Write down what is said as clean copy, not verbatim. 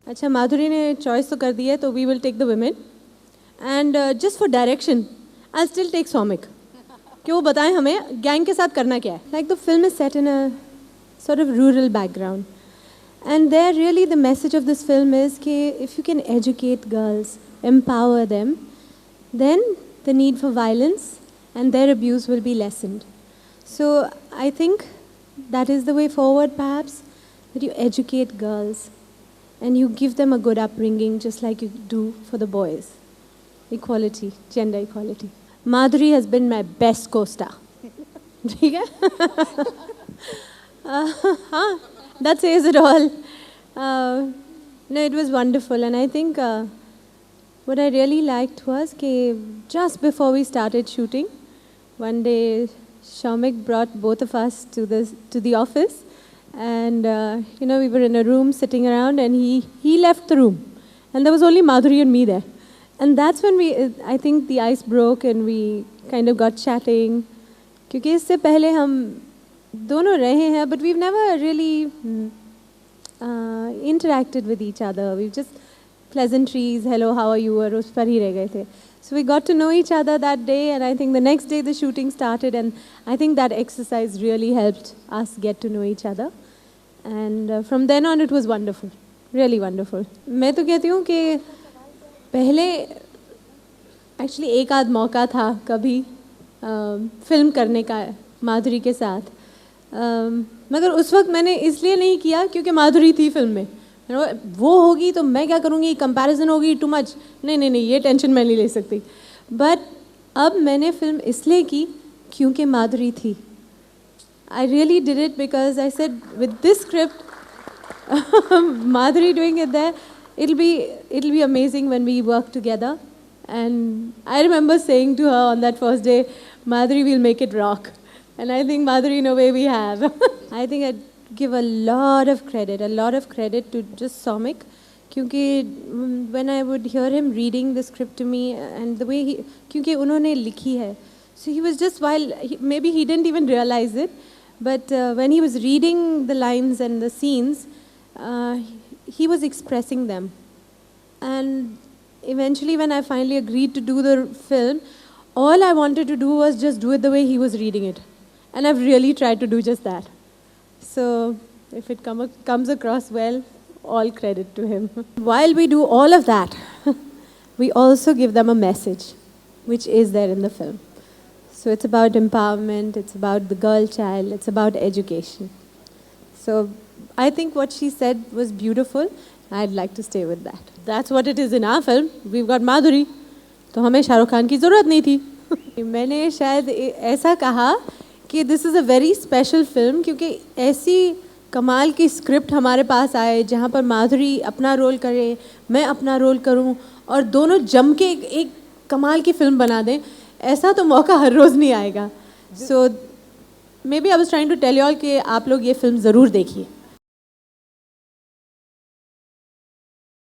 अच्छा, माधुरी ने चॉइस तो कर दी है, तो we will take the women and just for direction I still take Soumik कि वो बताएं हमें गैंग के साथ करना क्या है. Like the film is set in a sort of rural background, and there really the message of this film is कि if you can educate girls, empower them, then the need for violence and their abuse will be lessened. So I think that is the way forward, perhaps, that you educate girls and you give them a good upbringing just like you do for the boys. Equality, gender equality. Madhuri has been my best co-star. ठीक है? That says it all. No, it was wonderful, and I think what I really liked was that just before we started shooting, one day Shamik brought both of us to the office, and we were in a room sitting around, and he left the room, and there was only Madhuri and me there, and that's when I think the ice broke, and we kind of got chatting. क्योंकि इससे पहले हम दोनों रहे हैं, but we've never really interacted with each other. We've just pleasantries, hello, how are you, और उस पर ही रह गए थे. So we got to know each other that day, and I think the next day the shooting started, and I think that exercise really helped us get to know each other. And from then on it was wonderful, really wonderful. मैं तो कहती हूँ कि पहले actually एक आध मौका था कभी फिल्म करने का माधुरी के साथ, मगर उस वक्त मैंने इसलिए नहीं किया क्योंकि माधुरी थी फिल्म में. वो होगी तो मैं क्या करूँगी, कंपैरिजन होगी टू मच, नहीं, ये टेंशन मैं नहीं ले सकती. बट अब मैंने फिल्म इसलिए की क्योंकि माधुरी थी. I really did it because I said with this script Madhuri doing it there, it'll be amazing when we work together. And I remember saying to her on that first day, Madhuri, we'll make it rock. And I think Madhuri, in a way, we have. I think I'd give a lot of credit to just Soumik. क्योंकि when I would hear him reading the script to me and the way क्योंकि उन्होंने लिखी है, so he was just maybe he didn't even realize it, but when he was reading the lines and the scenes, he was expressing them. And eventually when I finally agreed to do the film, all I wanted to do was just do it the way he was reading it. And I've really tried to do just that. So if it comes across well, all credit to him. While we do all of that, we also give them a message, which is there in the film. So it's about empowerment, it's about the girl child, it's about education. So I think what she said was beautiful. I'd like to stay with that. That's what it is in our film. We've got Madhuri. तो हमें शाहरुख खान की ज़रूरत नहीं थी. मैंने शायद ऐसा कहा कि this is a very special film क्योंकि ऐसी कमाल की स्क्रिप्ट हमारे पास आए जहाँ पर माधुरी अपना रोल करे, मैं अपना रोल करूँ और दोनों जम के एक कमाल की फिल्म बना दें. ऐसा तो मौका हर रोज़ नहीं आएगा. So maybe I was trying to tell you all कि आप लोग ये फिल्म ज़रूर देखिए.